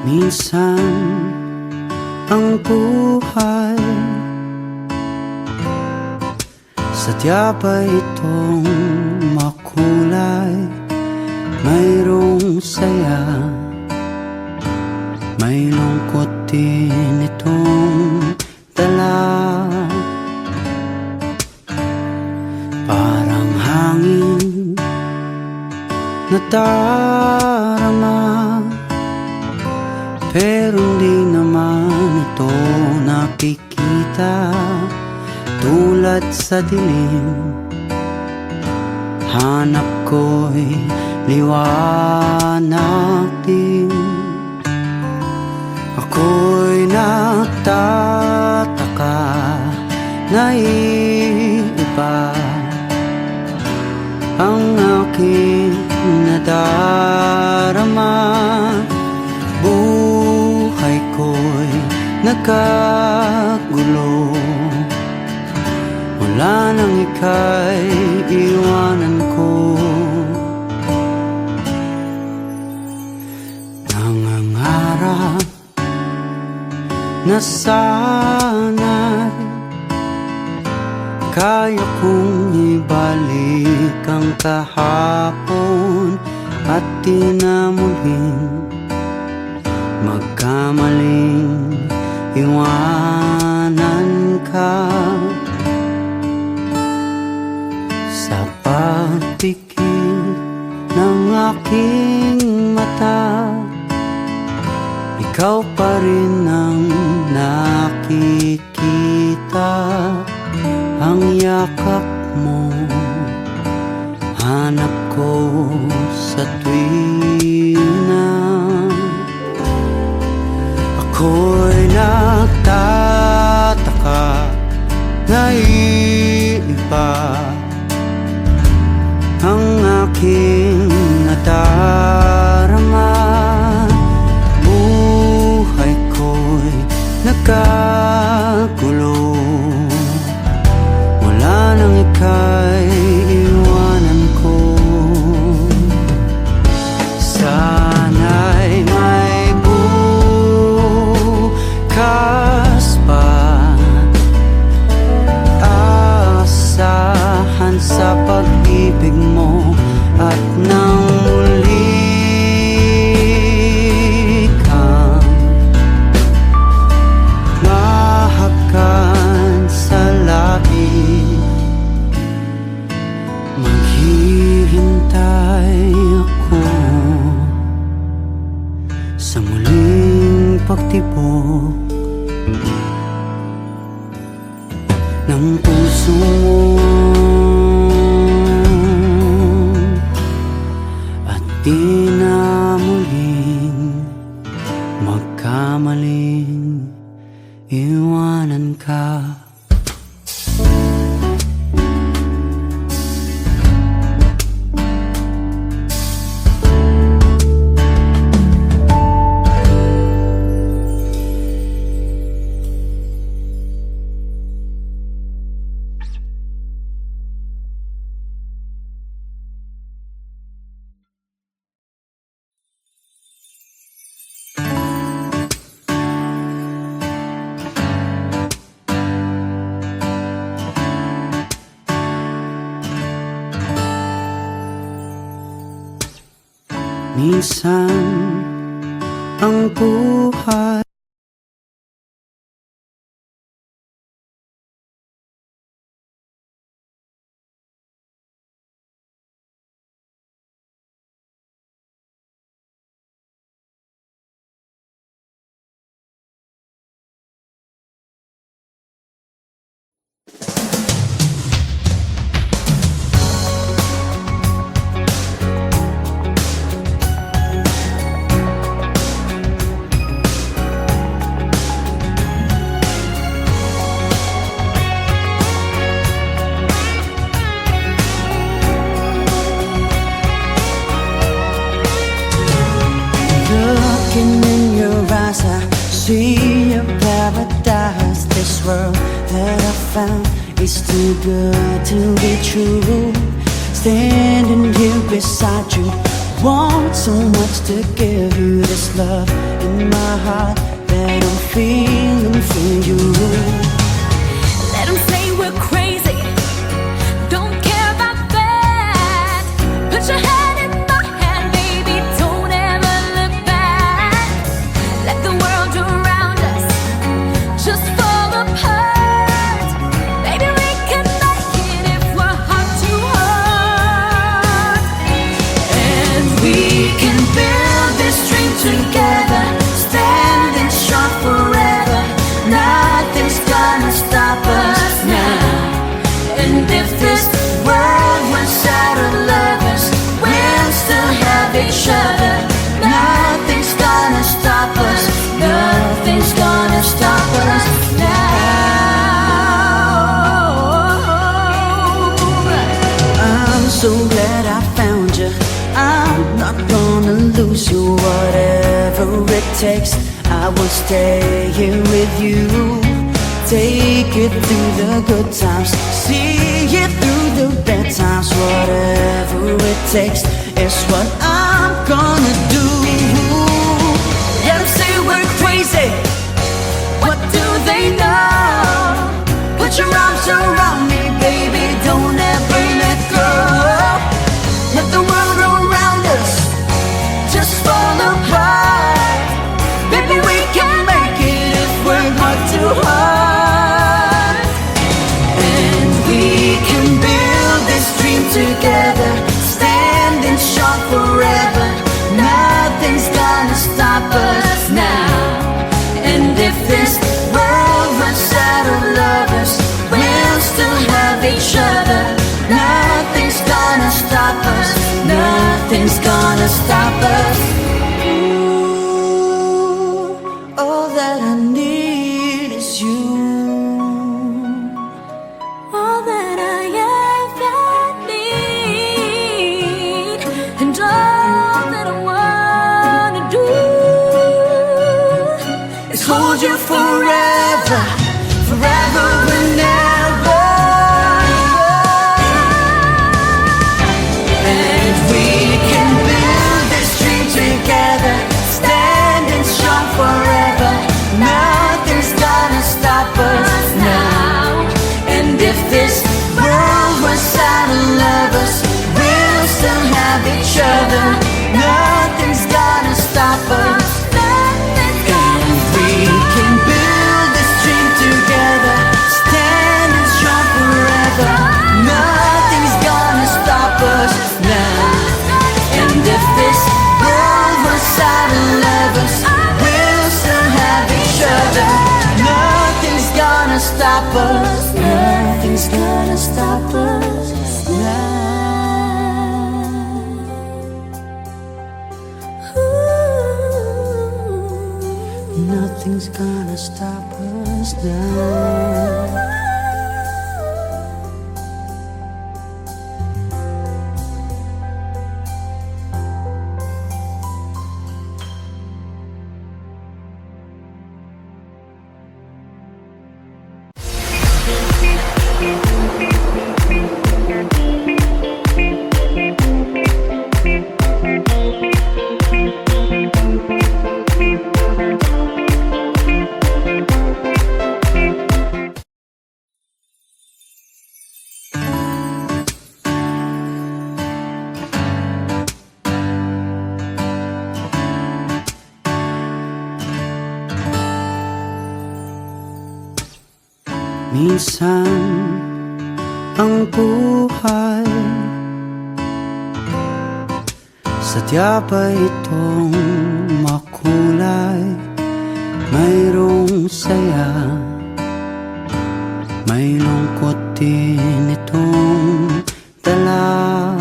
Minsan ang buhay sadya ba itong makulay? Mayroong saya, may lungkot din itong dala. Parang hangin na darama, pero hindi naman ito nakikita. Tulad sa dilim, hanap ko'y liwanag din. Ako'y nagtataka na iba ang aking nadarama. Buhay ko'y nagkagulo, wala nang ika'y iwanan ko. Nangangarap na sana'y kaya kong ibalik ang kahapon at di na muling magkamaling iwanan ka. Sa pagpikit ng aking mata, ikaw pa rin ang nakikita. Ang yakap mo hanap ko sa tuwina. Ako'y nagtataka na iba ang aking nadarama. Buhay ko'y nagkagulo, wala nang ika'y iwanan ko. Sana'y may bukas pa, asahan sa pag-ibig mo at nang muli kang mahakan sa labi. Maghihintay ako sa muling pagtibok ng puso mo, at di na muling magkamaling iwanan ka. Minsan ang buhay looking in your eyes, I see a paradise. This world that I found is too good to be true. Standing here beside you, want so much to give you this love in my heart that I'm feeling for you. Let 'em say we're crazy, don't care about that. Put your hand in my hand, baby, don't ever look back. Let the world around us just fall apart. Baby, we can make it if we're heart to heart. And we can build this dream together, standing strong forever. Nothing's gonna stop us now. And if this world runs out of lovers, we'll still have each other. Nothing's gonna stop us. Nothing's gonna stop us now. I'm so glad I found you. I'm not gonna lose you. Whatever it takes, I will stay here with you. Take it through the good times, see it through the bad times. Whatever it takes is what I'm gonna do. Let 'em say we're crazy, what do they know? Put your arms around me, baby, don't ever let go. Let the world around us just fall apart. Baby, we can make it if we're heart to heart. And we can build this dream together, standing strong forever. Nothing's gonna stop us now. And if this world runs out of lovers, we'll still have each other. Nothing's gonna stop us. Nothing's gonna stop us. Ooh, all that I need is you. All that I ever need, and all that I wanna do Is hold you forever, forever and ever. And we can build this dream together, standing strong forever. Nothing's gonna stop us now. And if this world runs out of lovers, we'll still have each other. Nothing's gonna stop us. And we can build this dream together, standing strong forever. Nothing's gonna stop us now. And if this world runs out of lovers, we'll still have each other. Nothing's gonna stop us. Nothing's gonna stop us now. Nothing's gonna stop us now. Minsan ang buhay sadya ba itong makulay? Mayroong saya, may lungkot din itong dala.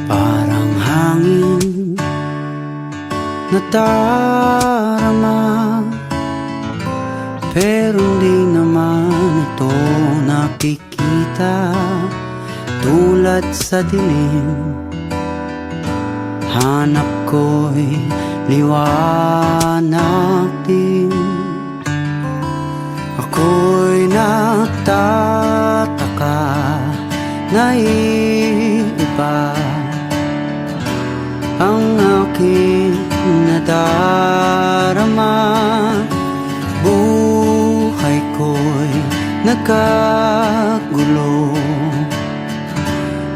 Parang hangin na darama, pero di naman ito nakikita. Tulad sa dilim, hanap ko'y liwanag din. Ako'y nagtataka na iba ang aking nadarama. Buhay ko'y nagkagulo,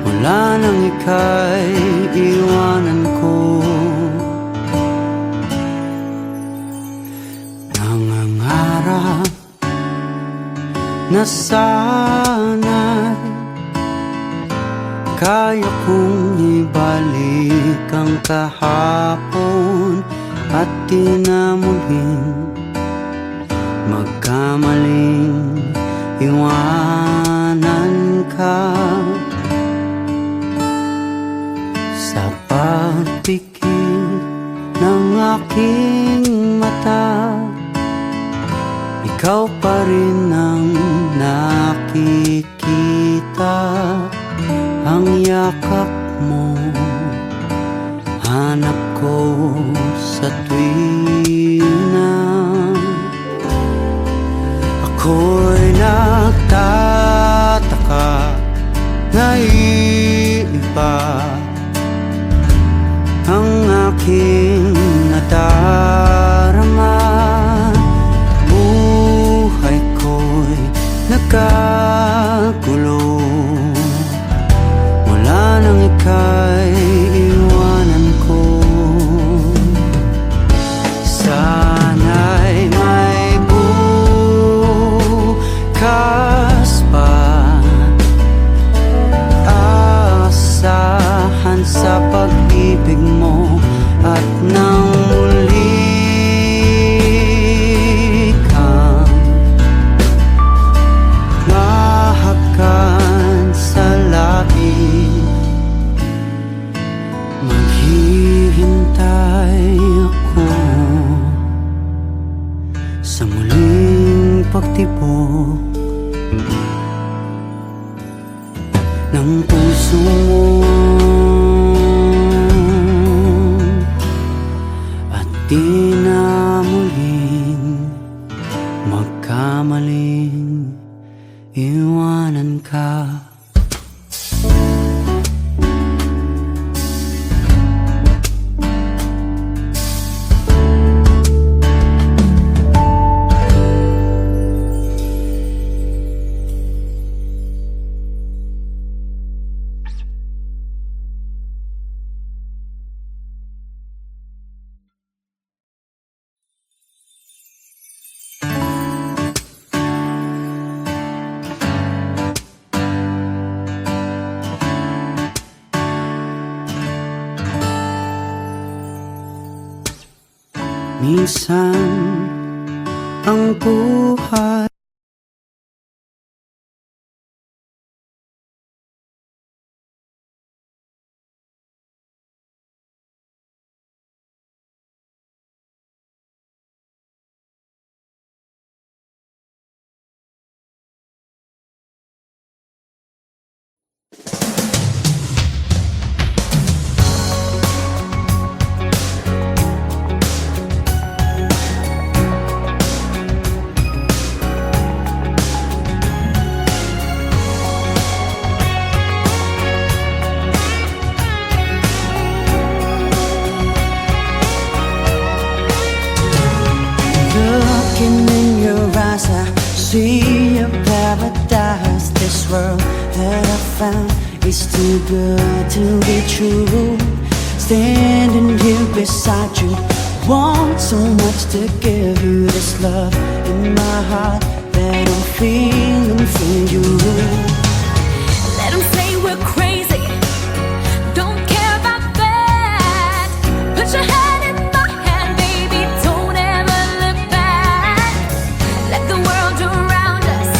mula nang ika'y iwanan ko. Nangangarap na sana'y kaya kong ibalik ang kahapon at di na muling magkamaling iwanan ka. Sa pagpikit ng aking mata, ikaw pa rin ang nakikita. Ang yakap mo, hanap ko sa tuwina. Ako'y nagtataka, naiiba ang aking nadarama. Buhay ko'y nagkagulo, mula nang ika'y iwanan ko. Sana'y may bukas pa, asahan sa pag-ibig mo. At nang muli kang mahakan sa labi, maghihintay ako sa muling pagtibok ng puso mo. At di na muling magkamaling iwanan ka. Minsan ang buhay looking in your eyes, I see a paradise. This world that I found is too good to be true. Standing here beside you, want so much to give you this love in my heart that I'm feeling for you. Let them say we're crazy, don't care about that. Put your hand in my hand, baby, don't ever look back. Let the world around us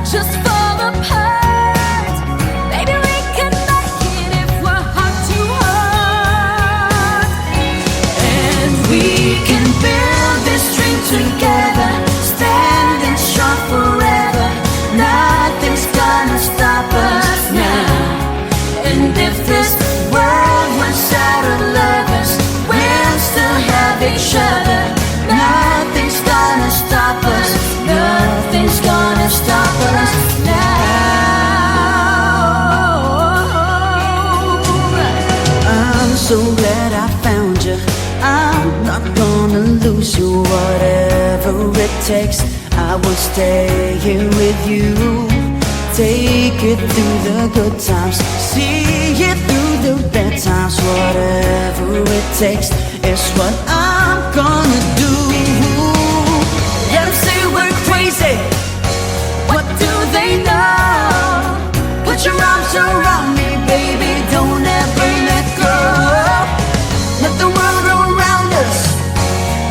just fall apart. Baby, we can make it if we're heart to heart. And we can build this dream together, standing strong forever. Nothing's gonna stop us now. And if this world runs out of lovers, we'll still have each other. Nothing's gonna stop us. Nothing's gonna stop us now. I'm so glad I found you. I'm takes, I will stay here with you. Take it through the good times, see it through the bad times. Whatever it takes is what I'm gonna do. Let them say we're crazy, what do they know? Put your arms around me, baby, don't ever let go. Let the world around us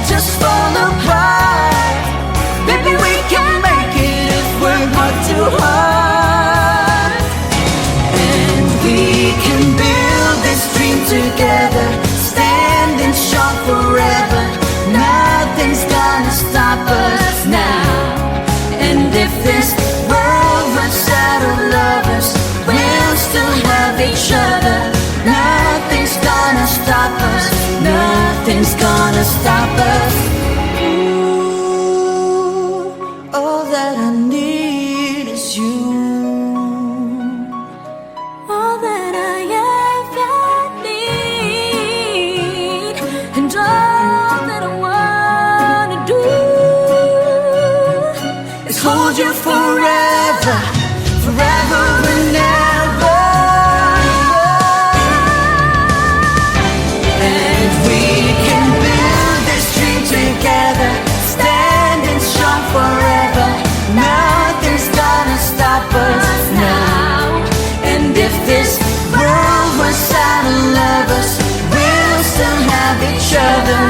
just fall apart. Baby, we can make it if we're hard to hard. And we can build this dream together, standing strong forever. Nothing's gonna stop us now. And if this world runs out of lovers, we'll still have each other. Nothing's gonna stop us, nothing's gonna stop us. Ooh, all that I need is you. All that I ever need, and all that I wanna do Is hold you forever, forever and ever. And we can build this dream together, standing strong forever. Nothing's gonna stop us now. And if this world was out of lovers, we'll still have each other.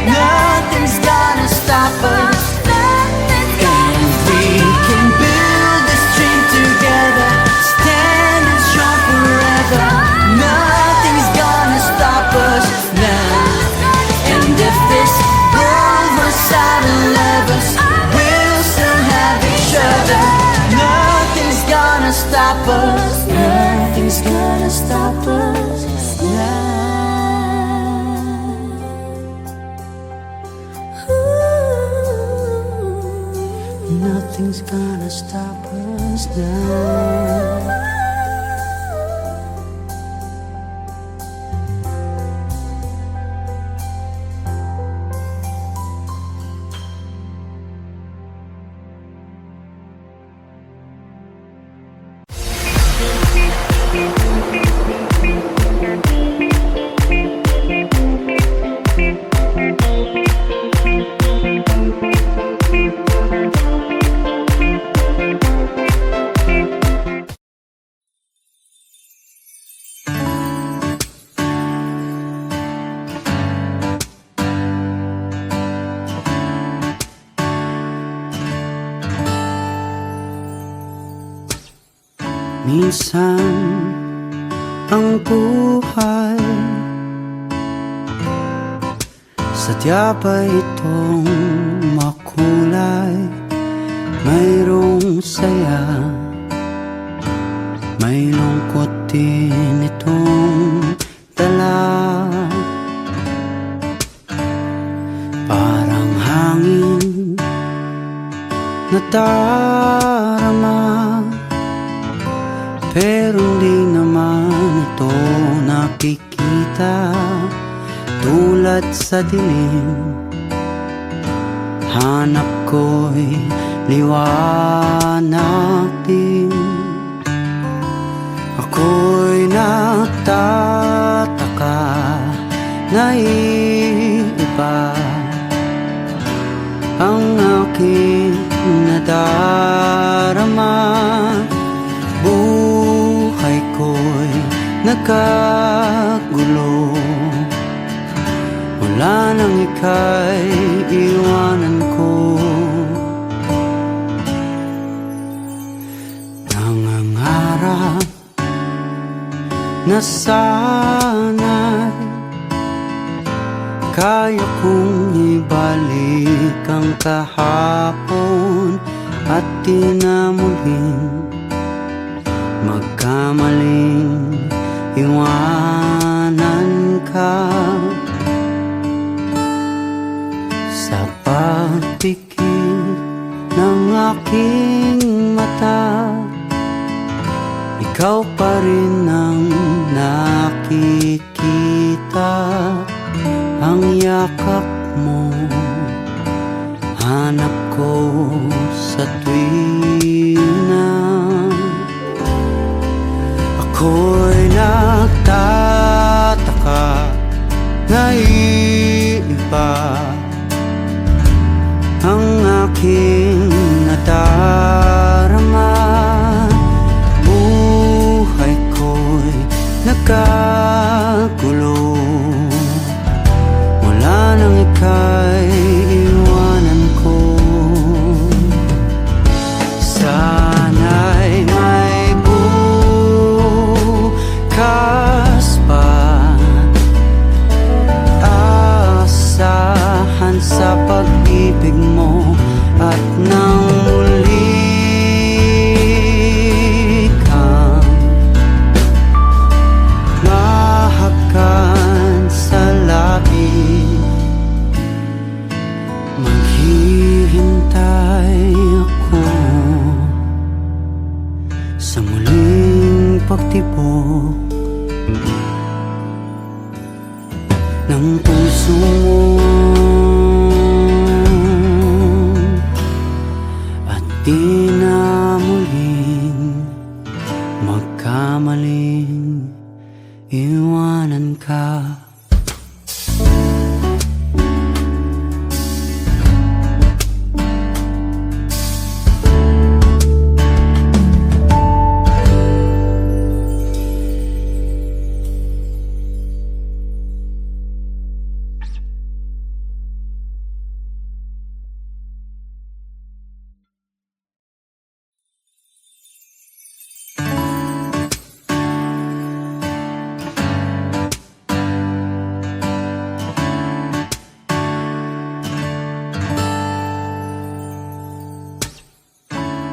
Nothing's gonna stop us. And we can build this dream together, standing strong forever. Nothing's gonna stop us now. And if this world was out of lovers, we'll still have each other. Nothing's gonna stop us. Nothing's gonna stop us now. Nothing's gonna stop us now. Minsan ang buhay sadya pa itong makulay. Mayroong saya, may lungkot din itong dala. Parang hangin na darama, pero hindi naman ito nakikita. Tulad sa dilim, hanap ko'y liwanag din. Ako'y nagtataka na iba ang aking nadarama. Buhay ko'y nagkagulo, wala nang ika'y iwanan ko. Nangangarap na sana'y kaya kong ibalik ang kahapon at di na muling magkamaling iwanan ka. Sa pagpikit ng aking mata, ikaw pa rin ang nakikita. Ang yakap mo hanap ko sa tuwina ako'y nagtataka na iba ang aking nadarama. Buhay ko'y nagkagulo, wala nang ika'y iwanan ko. Sana'y may bukas pa, asahan sa pag-ibig mo at nang muli kang mahakan sa labi. Maghihintay ako sa muling pagtibok ng puso mo at di na muling magkamaling iwanan ka.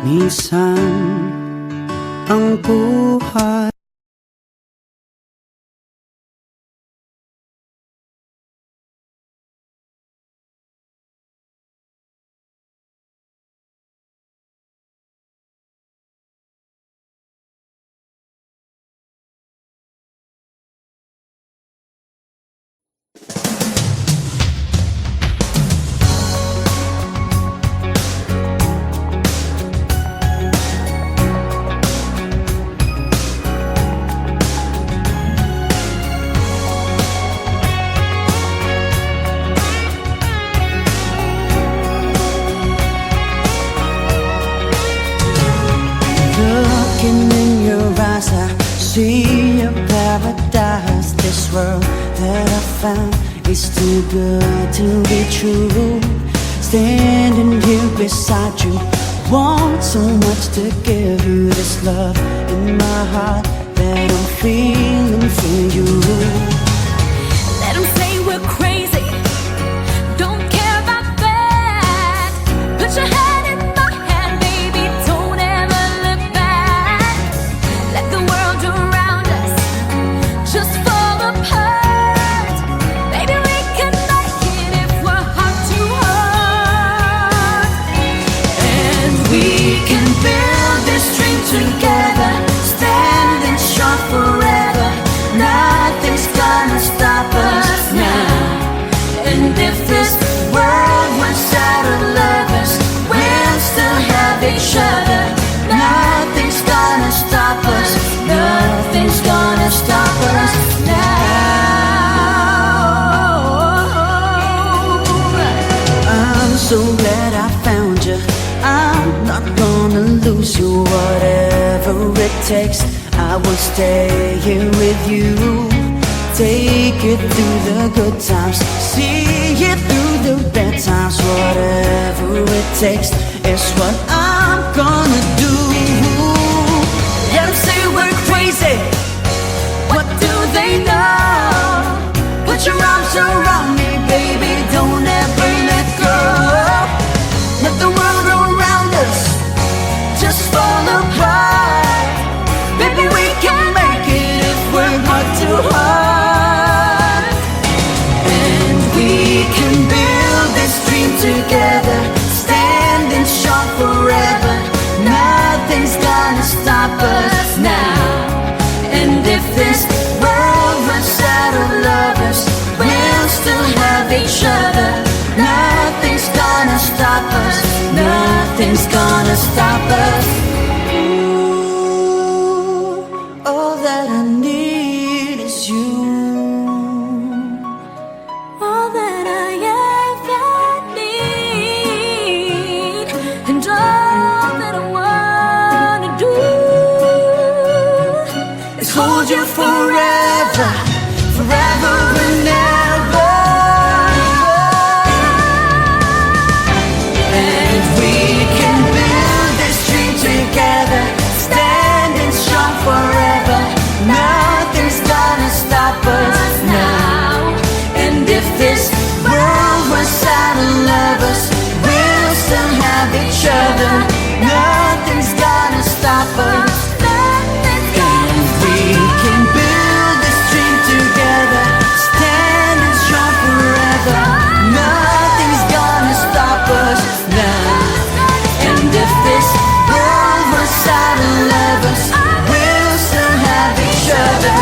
Minsan ang buhay looking in your eyes, I see a paradise. This world that I found is too good to be true. Standing here beside you, want so much to give you this love in my heart that I'm feeling for you. Let 'em say we're crazy, don't care about that. Put your hand in my hand, baby, don't ever look back. Let the world around us just fall apart. Baby, we can make it if we're heart to heart. And we can build this dream together, standing strong forever. Nothing's gonna stop us now. And if this world runs out of lovers, we'll still have each other. Nothing's gonna stop us. Nothing's gonna stop us now. I'm so glad I found you. I'm not gonna lose you. Whatever it takes, I will stay here with you. Take it through the good times, see it through the bad times. Whatever it takes is what I'm gonna do. Let 'em say we're crazy, what do they know? Put your arms around me, baby, don't ever let go. Let the world around us just fall apart. Baby, we can make it if we're heart to heart. And we can build this dream together, standing strong forever. Nothing's gonna stop us now. And if this world runs out of lovers, we'll still have each other. Nothing's gonna stop us. stop us. Ooh, all that I need is you. All that I ever need, and all that I wanna do Is hold you forever, forever and ever. And we can build this dream together, standing strong forever. Nothing's gonna stop us now. And if this world was out of lovers, we'll still have each other. Nothing's gonna stop us. And we can build this dream together, standing strong forever. Nothing's gonna stop us now. And if this world was out of lovers, we'll still have each other.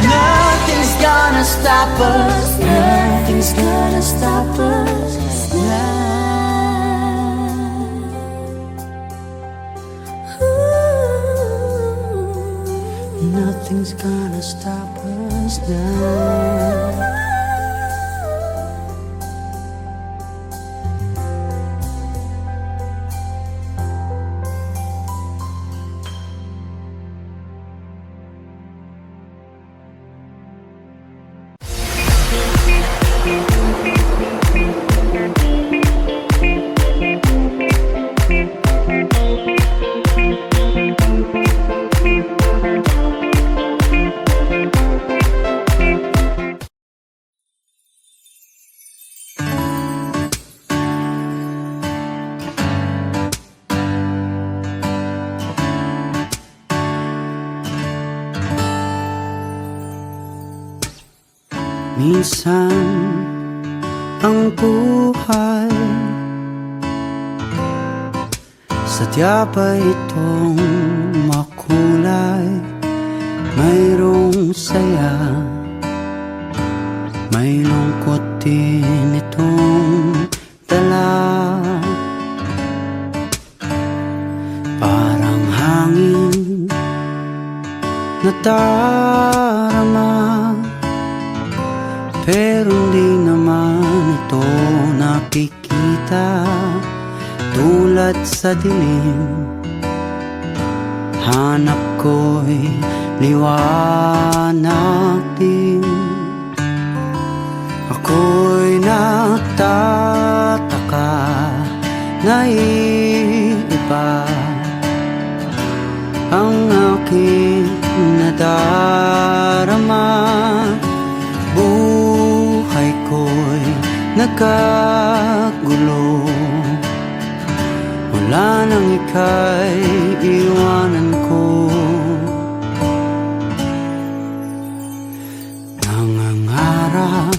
Nothing's gonna stop us. Nothing's gonna stop us now. Nothing's gonna stop us now. Minsan ang buhay sadya ba itong makulay? Mayroong saya, may lungkot din itong dala. Parang hangin na darama, pero hindi naman ito nakikita. Tulad sa dilim, hanap ko'y liwanag din. Ako'y nagtataka na iiba ang aking nadarama. Buhay ko'y nagkagulo, wala nang ika'y iwanan ko. Nangangarap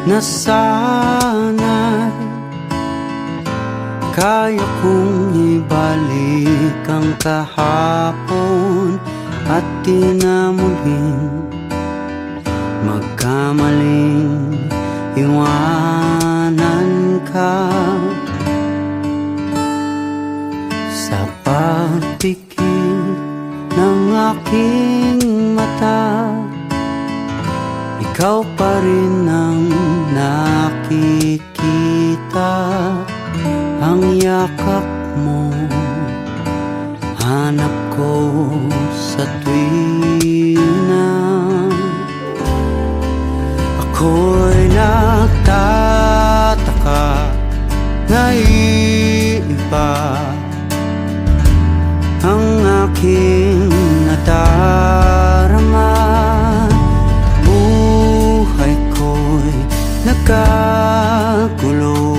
na sana'y kaya kong ibalik ang kahapon at di na muling magkamaling iwanan ka. Sa pagpikit ng aking mata, ikaw pa rin ang nakikita. Ang yakap mo, hanap ko sa tuwina. Ako'y nagtataka na iiba ang aking nadarama. Buhay ko'y nagkagulo,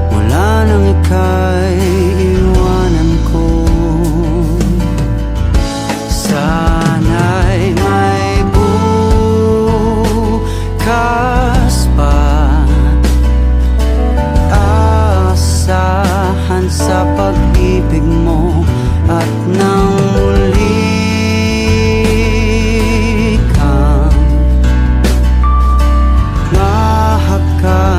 wala nang ika'y iwanan ko. Sana'y may bukas pa, asahan sa pag-ibig mo. At nang muli kang mahagkan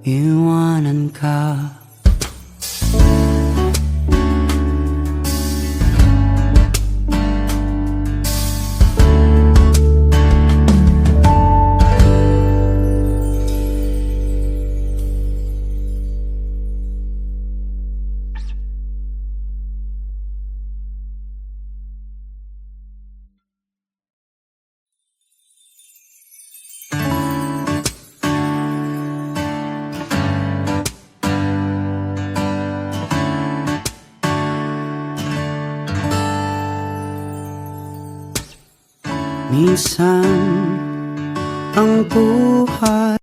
iwanan ka. Minsan ang buhay